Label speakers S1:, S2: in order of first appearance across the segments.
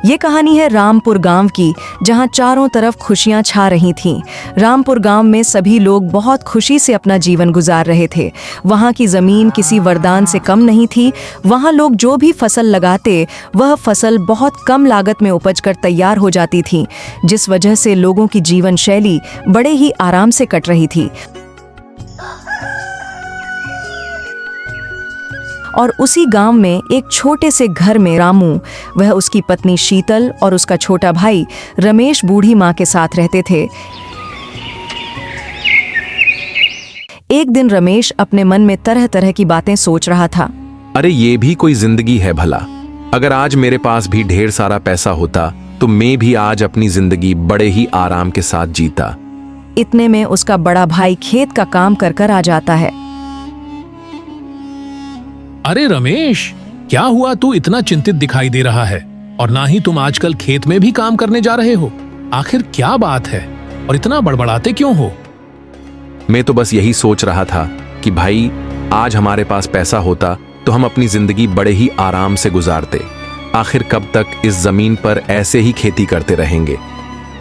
S1: ये कहानी है रामपुर गांव की, जहां चारों तरफ खुशियां छा रही थीं। रामपुर गांव में सभी लोग बहुत खुशी से अपना जीवन गुजार रहे थे। वहां की जमीन किसी वरदान से कम नहीं थी। वहां लोग जो भी फसल लगाते, वह फसल बहुत कम लागत में उपज कर तैयार हो जाती थी, जिस वजह से लोगों की जीवन शैली बड़े ही आराम से कट रही थी। और उसी गांव में एक छोटे से घर में रामू, वह उसकी पत्नी शीतल और उसका छोटा भाई रमेश बूढ़ी माँ के साथ रहते थे। एक दिन रमेश अपने मन में तरह तरह की बातें सोच रहा था।
S2: अरे ये भी कोई जिंदगी है भला। अगर आज मेरे पास भी ढेर सारा पैसा होता तो मैं भी आज अपनी जिंदगी बड़े ही आराम के साथ जीता।
S1: इतने में उसका बड़ा भाई खेत का काम कर कर आ जाता है।
S3: अरे रमेश, क्या हुआ? तू इतना चिंतित दिखाई दे रहा है, और ना ही तुम आजकल खेत में भी काम करने जा रहे हो। आखिर क्या बात है और इतना बड़बड़ाते क्यों हो?
S2: मैं तो बस यही सोच रहा था कि भाई आज हमारे पास पैसा होता तो हम अपनी जिंदगी बड़े ही आराम से गुजारते। आखिर कब तक इस जमीन पर ऐसे ही खेती करते रहेंगे?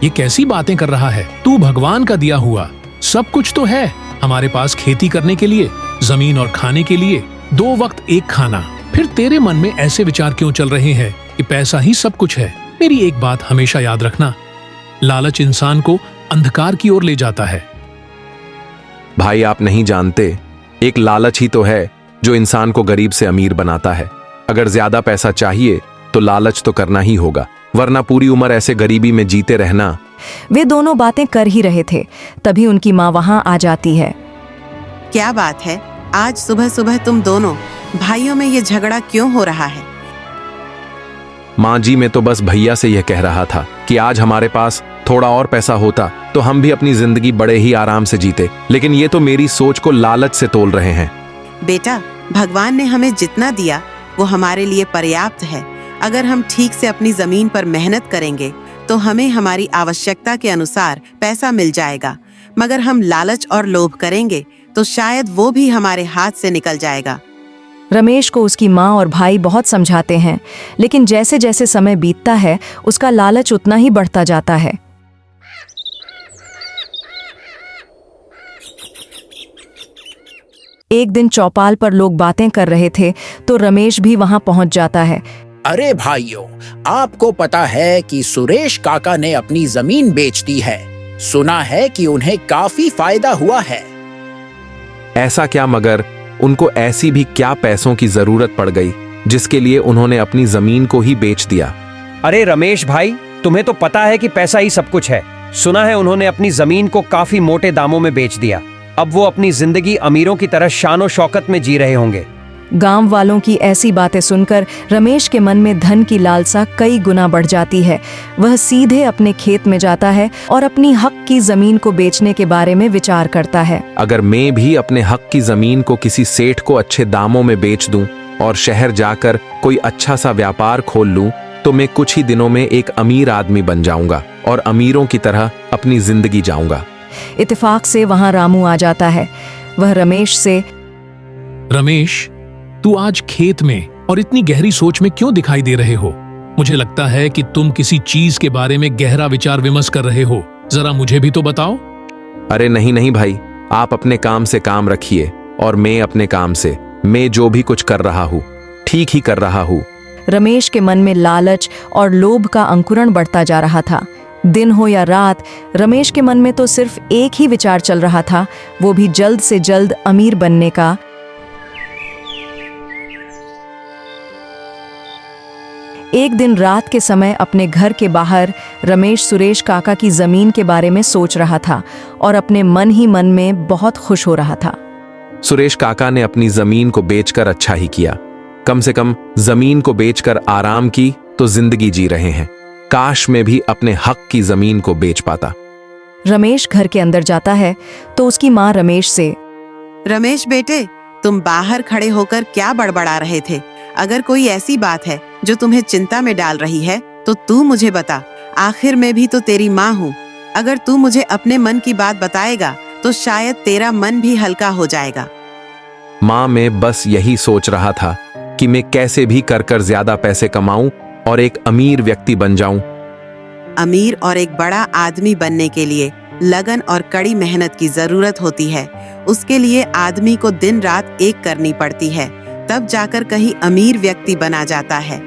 S3: ये कैसी बातें कर रहा है तू? भगवान का दिया हुआ सब कुछ तो है हमारे पास, खेती करने के लिए, जमीन और खाने के लिए, 2 वक्त एक खाना। फिर तेरे मन में ऐसे विचार क्यों चल रहे हैं कि पैसा ही सब कुछ है? मेरी एक बात हमेशा याद रखना, लालच इंसान को अंधकार की ओर ले जाता है।
S2: भाई आप नहीं जानते, एक लालच ही तो है जो इंसान को गरीब से अमीर बनाता है। अगर ज्यादा पैसा चाहिए तो लालच तो करना ही होगा, वरना पूरी उम्र ऐसे गरीबी में जीते रहना।
S1: वे दोनों बातें कर ही रहे थे, तभी उनकी माँ वहां आ जाती है।
S4: क्या बात है, आज सुबह सुबह तुम दोनों भाइयों में ये झगड़ा क्यों हो रहा है?
S2: माँ जी, मैं तो बस भैया से यह कह रहा था कि आज हमारे पास थोड़ा और पैसा होता तो हम भी अपनी जिंदगी बड़े ही आराम से जीते, लेकिन ये तो मेरी सोच को लालच से तोल रहे हैं।
S4: बेटा, भगवान ने हमें जितना दिया वो हमारे लिए पर्याप्त है। अगर हम ठीक से अपनी जमीन पर मेहनत करेंगे तो हमें हमारी आवश्यकता के अनुसार पैसा मिल जाएगा, मगर हम लालच और लोभ करेंगे तो शायद वो भी हमारे हाथ से निकल जाएगा।
S1: रमेश को उसकी माँ और भाई बहुत समझाते हैं, लेकिन जैसे जैसे समय बीतता है उसका लालच उतना ही बढ़ता जाता है। एक दिन चौपाल पर लोग बातें कर रहे थे तो रमेश भी वहां पहुंच जाता है।
S5: अरे भाइयों, आपको पता है कि सुरेश काका ने अपनी जमीन बेच दी है। सुना है कि उन्हें काफी फायदा हुआ है।
S2: ऐसा क्या? मगर उनको ऐसी भी क्या पैसों की जरूरत पड़ गई जिसके लिए उन्होंने अपनी जमीन को ही बेच दिया?
S6: अरे रमेश भाई, तुम्हें तो पता है कि पैसा ही सब कुछ है। सुना है उन्होंने अपनी जमीन को काफी मोटे दामों में बेच दिया। अब वो अपनी जिंदगी अमीरों की तरह शानो शौकत में जी रहे होंगे।
S1: गांव वालों की ऐसी बातें सुनकर रमेश के मन में धन की लालसा कई गुना बढ़ जाती है। वह सीधे अपने खेत में जाता है और अपनी हक की जमीन को बेचने के बारे में विचार करता है।
S2: अगर मैं भी अपने हक की जमीन को किसी सेठ को अच्छे दामों में बेच दूं और शहर जाकर कोई अच्छा सा व्यापार खोल लूं, तो मैं कुछ ही दिनों में एक अमीर आदमी बन जाऊंगा और अमीरों की तरह अपनी जिंदगी जाऊंगा।
S1: इत्तेफाक से वहां रामू आ जाता है। वह रमेश से,
S3: रमेश, तू आज खेत में और इतनी गहरी सोच में क्यों दिखाई दे रहे हो? मुझे लगता है कि तुम किसी चीज के बारे में गहरा विचार विमर्श कर रहे हो। जरा मुझे भी तो बताओ।
S2: अरे नहीं नहीं भाई, आप अपने काम से काम रखिए और मैं अपने काम से। मैं जो भी कुछ कर रहा हूँ ठीक ही कर रहा हूँ।
S1: रमेश के मन में लालच और लोभ का अंकुरण बढ़ता जा रहा था। दिन हो या रात, रमेश के मन में तो सिर्फ एक ही विचार चल रहा था, वो भी जल्द से जल्द अमीर बनने का। एक दिन रात के समय अपने घर के बाहर रमेश सुरेश काका की जमीन के बारे में सोच रहा था और अपने मन ही मन में बहुत खुश हो रहा था।
S2: सुरेश काका ने अपनी जमीन को बेचकर अच्छा ही किया। कम से कम जमीन को बेचकर आराम की तो जिंदगी जी रहे हैं। काश में भी अपने हक की जमीन को बेच पाता।
S1: रमेश घर के अंदर जाता है तो उसकी माँ रमेश से,
S4: रमेश बेटे, तुम बाहर खड़े होकर क्या बड़बड़ा रहे थे? अगर कोई ऐसी बात है जो तुम्हें चिंता में डाल रही है तो तू मुझे बता। आखिर मैं भी तो तेरी माँ हूँ। अगर तू मुझे अपने मन की बात बताएगा तो शायद तेरा मन भी हल्का हो जाएगा।
S2: माँ, मैं बस यही सोच रहा था कि मैं कैसे भी कर ज्यादा पैसे कमाऊं और एक अमीर व्यक्ति बन जाऊं।
S4: अमीर और एक बड़ा आदमी बनने के लिए लगन और कड़ी मेहनत की जरूरत होती है। उसके लिए आदमी को दिन रात एक करनी पड़ती है, तब जाकर कहीं अमीर व्यक्ति बना जाता है।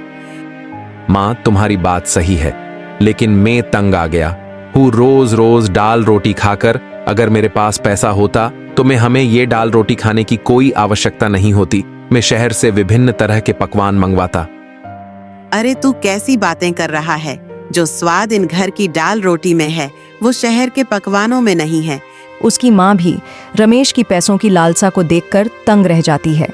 S2: माँ, तुम्हारी बात सही है, लेकिन मैं तंग आ गया हूँ रोज रोज दाल रोटी खाकर। अगर मेरे पास पैसा होता तो हमें ये दाल रोटी खाने की कोई आवश्यकता नहीं होती। मैं शहर से विभिन्न तरह के पकवान मंगवाता।
S4: अरे तू कैसी बातें कर रहा है? जो स्वाद इन घर की दाल रोटी में है वो शहर के पकवानों में नहीं है।
S1: उसकी माँ भी रमेश की पैसों की लालसा को देखकर तंग रह जाती है।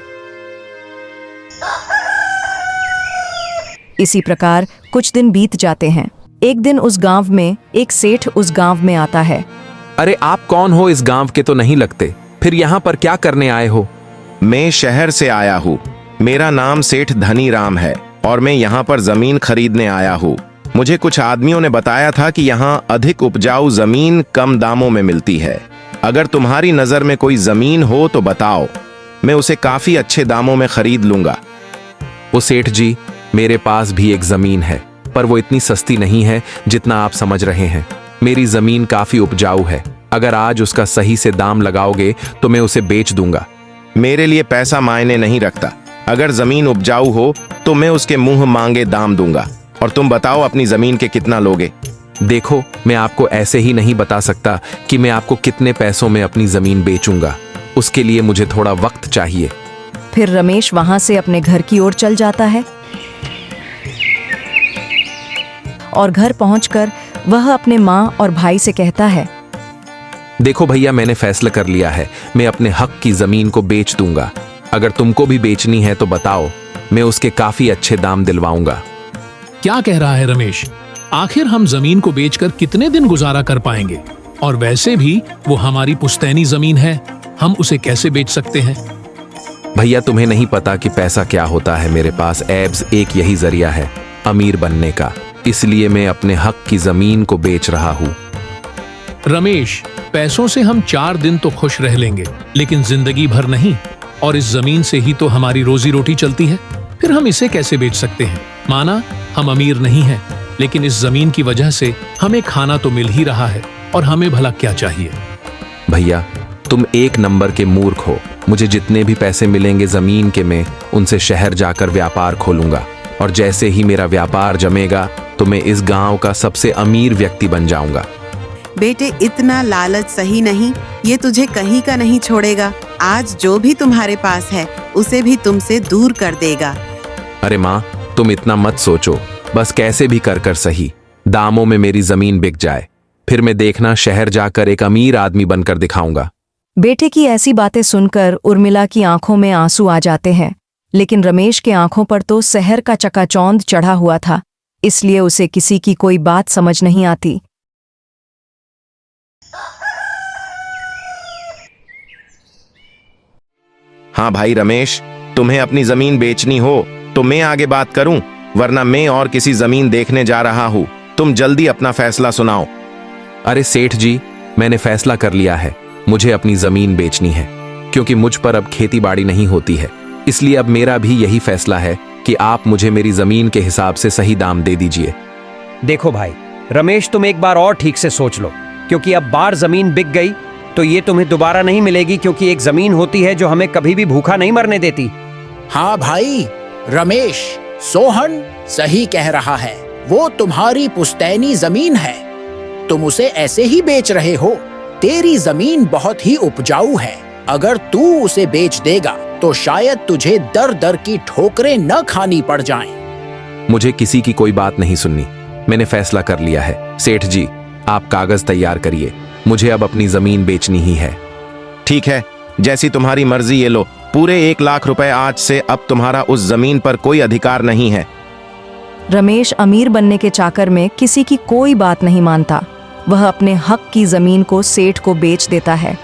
S1: इसी प्रकार कुछ दिन बीत जाते हैं। एक दिन उस गांव में एक सेठ उस गांव में आता है।
S2: अरे आप कौन हो? इस गांव के तो नहीं लगते, फिर यहाँ पर क्या करने आए हो?
S7: मैं शहर से आया हूँ। मेरा नाम सेठ धनी राम है और मैं यहाँ पर जमीन खरीदने आया हूँ। मुझे कुछ आदमियों ने बताया था कि यहाँ अधिक उपजाऊ जमीन कम दामों में मिलती है। अगर तुम्हारी नजर में कोई जमीन हो तो बताओ, मैं उसे काफी अच्छे दामों में खरीद लूंगा।
S2: वो सेठ जी, मेरे पास भी एक जमीन है, पर वो इतनी सस्ती नहीं है जितना आप समझ रहे हैं। मेरी जमीन काफी उपजाऊ है। अगर आज उसका सही से दाम लगाओगे तो मैं उसे बेच दूंगा।
S7: मेरे लिए पैसा मायने नहीं रखता। अगर जमीन उपजाऊ हो तो मैं उसके मुंह मांगे दाम दूंगा। और तुम बताओ अपनी जमीन के कितना लोगे?
S2: देखो, मैं आपको ऐसे ही नहीं बता सकता कि मैं आपको कितने पैसों में अपनी जमीन बेचूंगा। उसके लिए मुझे थोड़ा वक्त चाहिए।
S1: फिर रमेश वहां से अपने घर की ओर चल जाता है और घर पहुंचकर वह अपने माँ और भाई से कहता है,
S2: देखो भैया, मैंने फैसला कर लिया है। मैं अपने हक की जमीन को बेच दूंगा। अगर तुमको भी बेचनी है तो बताओ, मैं उसके काफी अच्छे दाम दिलवाऊंगा।
S3: क्या कह रहा है रमेश? आखिर हम जमीन को बेचकर कितने दिन गुजारा कर पाएंगे? और वैसे भी वो हमारी पुश्तैनी जमीन है, हम उसे कैसे बेच सकते हैं?
S2: भैया, तुम्हें नहीं पता कि पैसा क्या होता है। मेरे पास एब्स एक यही जरिया है अमीर बनने का, इसलिए मैं अपने हक की जमीन को बेच रहा हूँ।
S3: रमेश, पैसों से हम 4 दिन तो खुश रह लेंगे, लेकिन जिंदगी भर नहीं। और इस जमीन से ही तो हमारी रोजी रोटी चलती है, फिर हम इसे कैसे बेच सकते हैं? माना हम अमीर नहीं हैं, लेकिन इस जमीन की वजह से हमें खाना तो मिल ही रहा है, और हमें भला क्या चाहिए?
S2: भैया, तुम एक नंबर के मूर्ख हो। मुझे जितने भी पैसे मिलेंगे जमीन के, मैं उनसे शहर जाकर व्यापार खोलूंगा, और जैसे ही मेरा व्यापार जमेगा तो मैं इस गांव का सबसे अमीर व्यक्ति बन जाऊंगा।
S4: बेटे, इतना लालच सही नहीं। ये तुझे कहीं का नहीं छोड़ेगा। आज जो भी तुम्हारे पास है उसे भी तुमसे दूर कर देगा।
S2: अरे माँ, तुम इतना मत सोचो। बस कैसे भी कर सही दामों में मेरी जमीन बिक जाए, फिर मैं देखना शहर जाकर एक अमीर आदमी बनकर दिखाऊंगा।
S1: बेटे की ऐसी बातें सुनकर उर्मिला की आंखों में आंसू आ जाते हैं, लेकिन रमेश के आंखों पर तो शहर का चकाचौंध चढ़ा हुआ था, इसलिए उसे किसी की कोई बात समझ नहीं आती।
S7: हाँ भाई रमेश, तुम्हें अपनी जमीन बेचनी हो तो मैं आगे बात करूं, वरना मैं और किसी जमीन देखने जा रहा हूं। तुम जल्दी अपना फैसला सुनाओ।
S2: अरे सेठ जी, मैंने फैसला कर लिया है। मुझे अपनी जमीन बेचनी है, क्योंकि मुझ पर अब खेती बाड़ी नहीं होती है। इसलिए अब मेरा भी यही फैसला है कि आप मुझे मेरी जमीन के हिसाब से सही दाम दे दीजिए।
S6: देखो भाई रमेश, तुम एक बार और ठीक से सोच लो, क्योंकि अब बार जमीन बिक गई तो ये तुम्हें दोबारा नहीं मिलेगी, क्योंकि एक जमीन होती है जो हमें कभी भी भूखा नहीं मरने देती।
S5: हाँ भाई, रमेश, सोहन सही कह रहा है। वो तुम्हारी पुश्तैनी जमीन है, तुम उसे ऐसे ही बेच रहे हो। तेरी जमीन बहुत ही उपजाऊ है। अगर तू उसे बेच देगा तो शायद तुझे दर दर की ठोकरें न खानी पड़ जाएं।
S2: मुझे किसी की कोई बात नहीं सुननी। मैंने फैसला कर लिया है। सेठ जी, आप कागज तैयार करिए। मुझे अब अपनी जमीन बेचनी ही है।
S7: ठीक है, जैसी तुम्हारी मर्जी। ये लो पूरे 1 लाख रुपए। आज से अब तुम्हारा उस जमीन पर कोई अधिकार नहीं है।
S1: रमेश अमीर बनने के चाकर में किसी की कोई बात नहीं मानता। वह अपने हक की जमीन को सेठ को बेच देता है।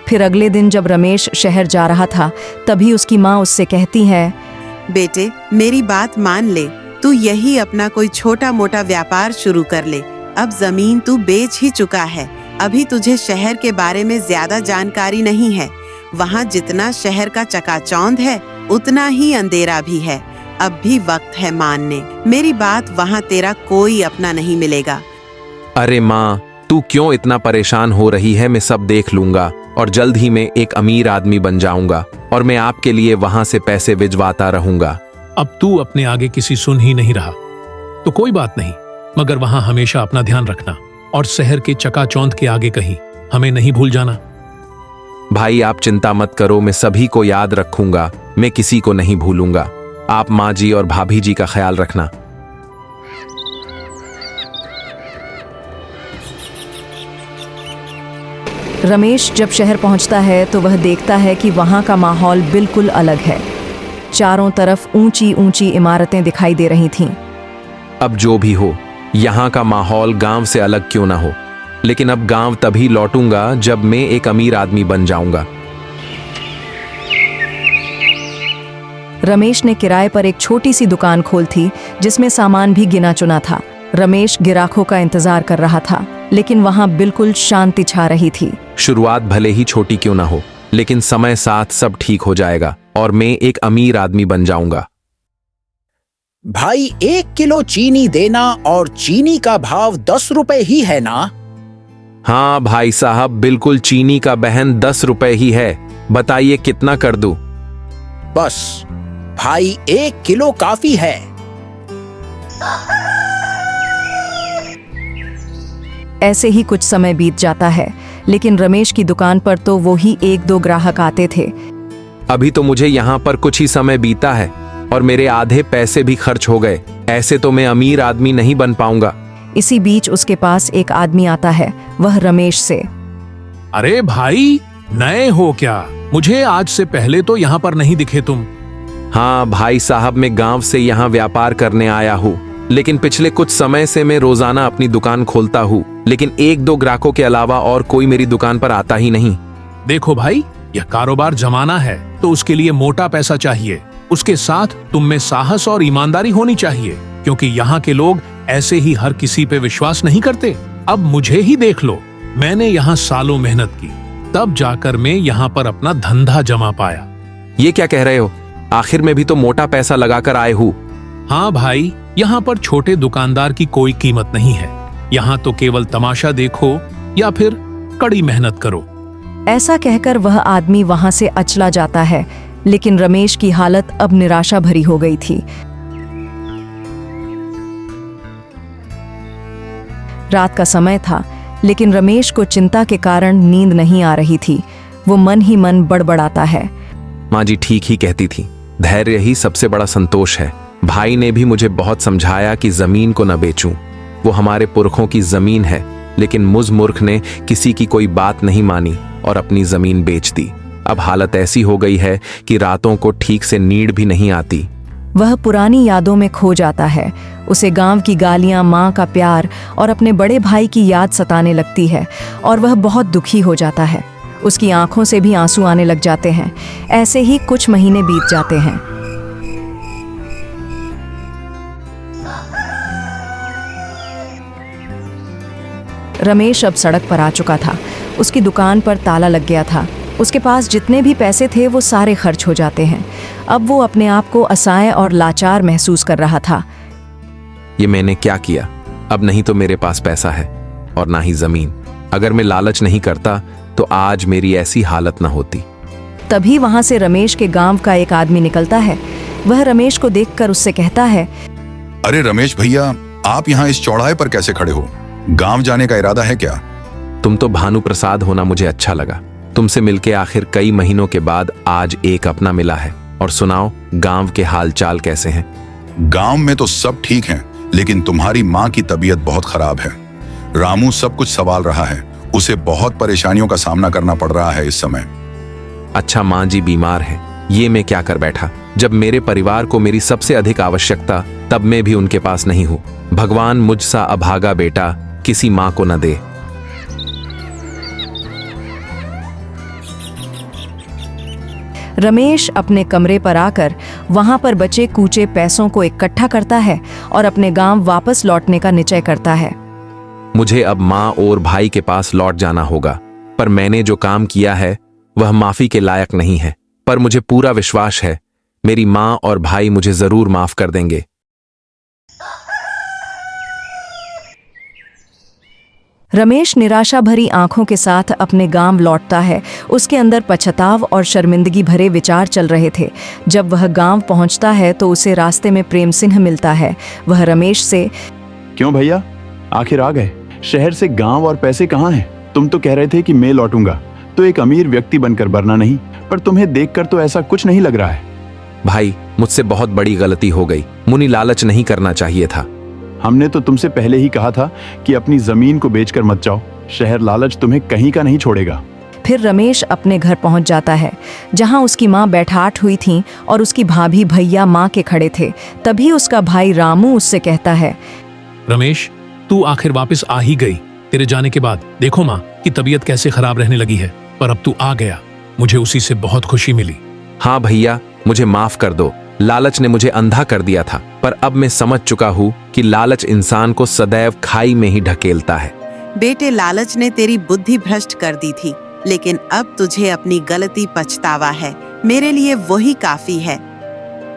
S1: फिर अगले दिन जब रमेश शहर जा रहा था, तभी उसकी माँ उससे कहती है,
S4: बेटे, मेरी बात मान ले। तू यही अपना कोई छोटा मोटा व्यापार शुरू कर ले। अब जमीन तू बेच ही चुका है। अभी तुझे शहर के बारे में ज्यादा जानकारी नहीं है। वहाँ जितना शहर का चकाचौंध है उतना ही अंधेरा भी है। अब भी वक्त है मानने। मेरी बात, वहाँ तेरा कोई अपना नहीं मिलेगा।
S2: अरे माँ, तू क्यों इतना परेशान हो रही है? मैं सब देख लूंगा और जल्द ही मैं एक अमीर आदमी बन जाऊंगा और मैं आपके लिए वहां से पैसे भिजवाता रहूंगा।
S3: अब तू अपने आगे किसी सुन ही नहीं रहा तो कोई बात नहीं, मगर वहां हमेशा अपना ध्यान रखना और शहर के चकाचौंध के आगे कहीं हमें नहीं भूल जाना।
S2: भाई आप चिंता मत करो, मैं सभी को याद रखूंगा, मैं किसी को नहीं भूलूंगा। आप माँ जी और भाभी जी का ख्याल रखना।
S1: रमेश जब शहर पहुंचता है तो वह देखता है कि वहां का माहौल बिल्कुल अलग है। चारों तरफ ऊंची ऊंची इमारतें दिखाई दे रही थीं।
S2: अब जो भी हो, यहाँ का माहौल गांव से अलग क्यों ना हो, लेकिन अब गांव तभी लौटूंगा जब मैं एक अमीर आदमी बन जाऊंगा।
S1: रमेश ने किराए पर एक छोटी सी दुकान खोल थी जिसमें सामान भी गिना चुना था। रमेश ग्राहकों का इंतजार कर रहा था, लेकिन वहां बिल्कुल शांति छा रही थी।
S2: शुरुआत भले ही छोटी क्यों ना हो, लेकिन समय साथ सब ठीक हो जाएगा और मैं एक अमीर आदमी बन जाऊंगा।
S5: भाई 1 किलो चीनी देना, और चीनी का भाव 10 रुपए ही है ना?
S2: हाँ भाई साहब, बिल्कुल चीनी का बहन 10 रुपए ही है। बताइए कितना कर दूं?
S5: बस भाई 1 किलो काफी है।
S1: ऐसे ही कुछ समय बीत जाता है, लेकिन रमेश की दुकान पर तो वो ही 1-2 ग्राहक आते थे।
S2: अभी तो मुझे यहाँ पर कुछ ही समय बीता है और मेरे आधे पैसे भी खर्च हो गए। ऐसे तो मैं अमीर आदमी नहीं बन पाऊंगा।
S1: इसी बीच उसके पास एक आदमी आता है, वह रमेश से।
S3: अरे भाई, नए हो क्या? मुझे आज से पहले तो यहाँ पर नहीं दिखे तुम।
S2: हाँ भाई साहब, मैं गांव से यहाँ व्यापार करने आया हूँ, लेकिन पिछले कुछ समय से मैं रोजाना अपनी दुकान खोलता हूँ, लेकिन 1-2 ग्राहकों के अलावा और कोई मेरी दुकान पर आता ही नहीं।
S3: देखो भाई, यह कारोबार जमाना है तो उसके लिए मोटा पैसा चाहिए। उसके साथ तुम में साहस और ईमानदारी होनी चाहिए, क्योंकि यहाँ के लोग ऐसे ही हर किसी पे विश्वास नहीं करते। अब मुझे ही देख लो, मैंने यहाँ सालों मेहनत की, तब जाकर मैं यहाँ पर अपना धंधा जमा पाया।
S2: ये क्या कह रहे हो? आखिर में भी तो मोटा पैसा लगाकर आए हूँ।
S3: हाँ भाई, यहाँ पर छोटे दुकानदार की कोई कीमत नहीं है। यहाँ तो केवल तमाशा देखो या फिर कड़ी मेहनत करो।
S1: ऐसा कहकर वह आदमी वहां से अचला जाता है, लेकिन रमेश की हालत अब निराशा भरी हो गई थी। रात का समय था, लेकिन रमेश को चिंता के कारण नींद नहीं आ रही थी। वो मन ही मन बड़बड़ाता है।
S2: माँ जी ठीक ही कहती थी, धैर्य ही सबसे बड़ा संतोष है। भाई ने भी मुझे बहुत समझाया कि जमीन को न बेचूं, वो हमारे पुरखों की जमीन है, लेकिन मुझ मूर्ख ने किसी की कोई बात नहीं मानी और अपनी जमीन बेच दी। अब हालत ऐसी हो गई है कि रातों को ठीक से नींद भी नहीं आती।
S1: वह पुरानी यादों में खो जाता है। उसे गांव की गालियां, माँ का प्यार और अपने बड़े भाई की याद सताने लगती है और वह बहुत दुखी हो जाता है। उसकी आंखों से भी आंसू आने लग जाते हैं। ऐसे ही कुछ महीने बीत जाते हैं। रमेश अब सड़क पर आ चुका था। उसकी दुकान पर ताला लग गया था। उसके पास जितने भी पैसे थे वो सारे खर्च हो जाते हैं। अब वो अपने आप को असहाय और लाचार महसूस कर रहा था।
S2: ये मैंने क्या किया? अब नहीं तो मेरे पास पैसा है और ना ही जमीन। अगर मैं लालच नहीं करता तो आज मेरी ऐसी हालत ना होती।
S1: तभी वहां से रमेश के गांव का एक आदमी निकलता है। वह रमेश को देखकर उससे कहता है,
S8: अरे रमेश भैया, आप यहाँ इस चौराहे पर कैसे खड़े हो? गांव जाने का इरादा है क्या?
S2: तुम तो भानु प्रसाद होना मुझे अच्छा लगा। तुमसे मिलके आखिर कई महीनों के बाद आज एक अपना मिला है। और सुनाओ, गांव के हालचाल कैसे हैं?
S8: गांव में तो सब ठीक हैं, लेकिन तुम्हारी माँ की तबीयत बहुत खराब है। रामू सब कुछ संभाल रहा है। उसे बहुत परेशानियों का सामना करना पड़ रहा है इस समय।
S2: अच्छा, माँ जी बीमार है, ये मैं क्या कर बैठा। जब मेरे परिवार को मेरी सबसे अधिक आवश्यकता, तब मैं भी उनके पास नहीं हूँ। भगवान मुझसा अभागा बेटा किसी माँ को न दे।
S1: रमेश अपने कमरे पर आकर वहां पर बचे कूचे पैसों को इकट्ठा करता है और अपने गांव वापस लौटने का निश्चय करता है।
S2: मुझे अब माँ और भाई के पास लौट जाना होगा, पर मैंने जो काम किया है वह माफी के लायक नहीं है। पर मुझे पूरा विश्वास है मेरी माँ और भाई मुझे जरूर माफ कर देंगे।
S1: रमेश निराशा भरी आंखों के साथ अपने गांव लौटता है। उसके अंदर पछताव और शर्मिंदगी भरे विचार चल रहे थे। जब वह गांव पहुंचता है तो उसे रास्ते में प्रेम सिंह मिलता है। वह रमेश से,
S9: क्यों भैया, आखिर आ गए? शहर से गांव और पैसे कहाँ हैं? तुम तो कह रहे थे कि मैं लौटूंगा तो एक अमीर व्यक्ति बनकर, वरना नहीं। पर तुम्हें देखकर तो ऐसा कुछ नहीं लग रहा है।
S2: भाई, मुझसे बहुत बड़ी गलती हो गई। मुनि लालच नहीं करना चाहिए था।
S9: हमने तो तुमसे पहले ही कहा था कि अपनी जमीन को बेचकर मत जाओ। शहर लालच तुम्हें कहीं का नहीं छोड़ेगा।
S1: फिर रमेश अपने घर पहुंच जाता है, जहां उसकी माँ बैठाट हुई थी और उसकी भाभी भैया माँ के खड़े थे। तभी उसका भाई रामू उससे कहता है,
S3: रमेश, तू आखिर वापस आ ही गई। तेरे जाने के बाद देखो माँ की तबीयत कैसे खराब रहने लगी है, पर अब तू आ गया, मुझे उसी से बहुत खुशी मिली।
S2: हाँ भैया, मुझे माफ कर दो। लालच ने मुझे अंधा कर दिया था, पर अब मैं समझ चुका हूँ कि लालच इंसान को सदैव खाई में ही ढकेलता है।
S4: बेटे, लालच ने तेरी बुद्धि भ्रष्ट कर दी थी, लेकिन अब तुझे अपनी गलती पछतावा है। मेरे लिए वही काफी है।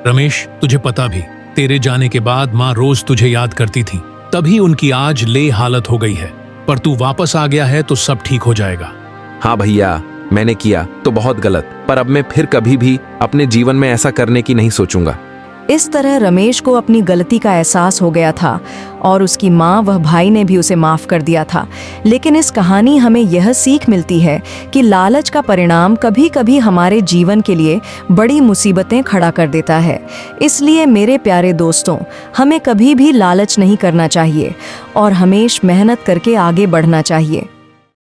S3: रमेश, तुझे पता भी, तेरे जाने के बाद माँ रोज तुझे याद करती थी, तभी उनकी आज ले हालत हो गई है। पर तू वापस आ गया है तो सब ठीक हो जाएगा।
S2: हाँ भैया, मैंने किया तो बहुत गलत, पर अब मैं फिर कभी भी अपने जीवन में ऐसा करने की नहीं सोचूंगा।
S1: इस तरह रमेश को अपनी गलती का एहसास हो गया था और उसकी माँ व भाई ने भी उसे माफ कर दिया था। लेकिन इस कहानी हमें यह सीख मिलती है कि लालच का परिणाम कभी कभी हमारे जीवन के लिए बड़ी मुसीबतें खड़ा कर देता है। इसलिए मेरे प्यारे दोस्तों, हमें कभी भी लालच नहीं करना चाहिए और हमेशा मेहनत करके आगे बढ़ना चाहिए।